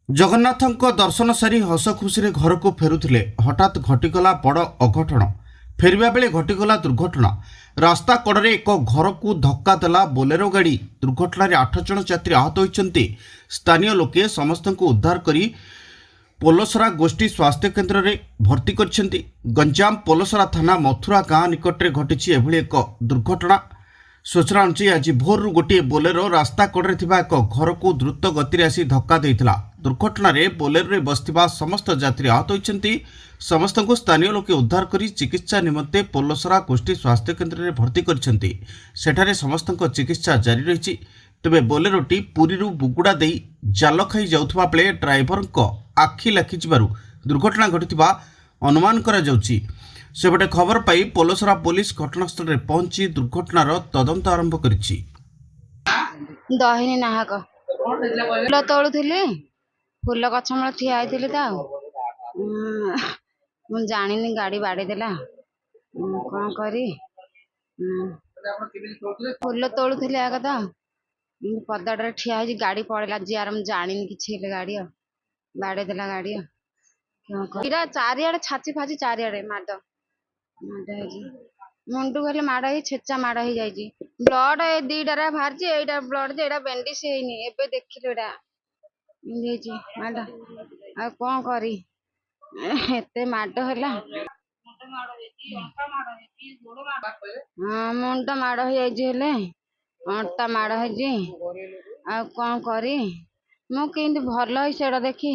ଜଗନ୍ନାଥଙ୍କ ଦର୍ଶନ ସାରି ହସ ଖୁସିରେ ଘରକୁ ଫେରୁଥିଲେ ହଠାତ୍ ଘଟିଗଲା ବଡ଼ ଅଘଟଣ। ଫେରିବା ବେଳେ ଘଟିଗଲା ଦୁର୍ଘଟଣା। ରାସ୍ତା କଡ଼ରେ ଏକ ଘରକୁ ଧକ୍କା ଦେଲା ବୋଲେରୋ ଗାଡ଼ି। ଦୁର୍ଘଟଣାରେ 8 ଜଣ ଯାତ୍ରୀ ଆହତ ହୋଇଛନ୍ତି। ସ୍ଥାନୀୟ ଲୋକେ ସମସ୍ତଙ୍କୁ ଉଦ୍ଧାର କରି ପୋଲସରା ଗୋଷ୍ଠୀ ସ୍ୱାସ୍ଥ୍ୟ କେନ୍ଦ୍ରରେ ଭର୍ତ୍ତି କରିଛନ୍ତି। ଗଞ୍ଜାମ ପୋଲସରା ଥାନା ମଥୁରା ଗାଁ ନିକଟରେ ଘଟିଛି ଏଭଳି ଏକ ଦୁର୍ଘଟଣା। ସୂଚନା ଅନୁଯାୟୀ ଆଜି ଭୋରରୁ ଗୋଟିଏ ବୋଲେରୋ ରାସ୍ତା କଡ଼ରେ ଥିବା ଏକ ଘରକୁ ଦ୍ରୁତ ଗତିରେ ଆସି ଧକ୍କା ଦେଇଥିଲା। ଦୁର୍ଘଟଣାରେ ବୋଲେରୋରେ ବସିଥିବା ସମସ୍ତ ଯାତ୍ରୀ ଆହତ ହୋଇଛନ୍ତି। ସମସ୍ତଙ୍କୁ ସ୍ଥାନୀୟ ଲୋକେ ଉଦ୍ଧାର କରି ଚିକିତ୍ସା ନିମନ୍ତେ ପୋଲସରା ଗୋଷ୍ଠୀ ସ୍ୱାସ୍ଥ୍ୟ କେନ୍ଦ୍ରରେ ଭର୍ତ୍ତି କରିଛନ୍ତି। ସେଠାରେ ସମସ୍ତଙ୍କ ଚିକିତ୍ସା ଜାରି ରହିଛି। ତେବେ ବୋଲେରୋଟି ପୁରୀରୁ ବୁଗୁଡ଼ା ଦେଇ ଜାଲ ଖାଇ ଯାଉଥିବା ବେଳେ ଡ୍ରାଇଭରଙ୍କ ଆଖି ଲାଖିଯିବାରୁ ଦୁର୍ଘଟଣା ଘଟିଥିବା ଅନୁମାନ କରାଯାଉଛି। ସେପଟେ ଖବର ପାଇ ପୋଲସରା ପୁଲିସ ଘଟଣାସ୍ଥଳରେ ପହଞ୍ଚି ଦୁର୍ଘଟଣାର ତଦନ୍ତ ଆରମ୍ଭ କରିଛି। ଦହିନୀ ନାହାକ ଫୁଲ ତୋଳୁଥିଲି, ଫୁଲ ଗଛ ମୂଳେ ଠିଆ ହେଇଥିଲି ତ ମୁଁ ଜାଣିନି ଗାଡ଼ି ବାଡ଼େଇଦେଲା। କ'ଣ କରି ଫୁଲ ତୋଳୁଥିଲି ଆଗ ତ ପଦାଟାରେ ଠିଆ ହେଇଛି, ଗାଡ଼ି ପଳେଇଲା ଯିଆର ମୁଁ ଜାଣିନି କିଛି ହେଲେ ଗାଡ଼ି ବାଡ଼େଇଦେଲା ଗାଡ଼ି। ଏଇଟା ଚାରିଆଡ଼େ ଛାଚି ଫାଚି ଚାରିଆଡ଼େ ମାଡ଼ ହେଇଛି। ମୁଣ୍ଡକୁ ହେଲେ ମାଡ଼ ହେଇ ଛେଚା ମାଡ଼ ହେଇଯାଇଛି। ବ୍ଲଡ଼ ଏ ଦିଟାରେ ବାହାରିଛି। ଏଇଟା ବ୍ଲଡ଼ ଯେ ଏଇଟା ବେଣ୍ଡିସ୍ ହେଇନି, ଏବେ ଦେଖିଲୁ ଏଇଟା ହେଇଛି ମାଡ଼। ଆଉ କ'ଣ କରି ଏତେ ମାଡ଼ ହେଲା। ହଁ ମୁଣ୍ଡ ମାଡ଼ ହେଇଯାଇଛି, ହେଲେ ଅଣ୍ଟା ମାଡ଼ ହେଇଛି। ଆଉ କ'ଣ କରି ମୁଁ କେମିତି ଭଲ ହେଇ ସେଇଟା ଦେଖି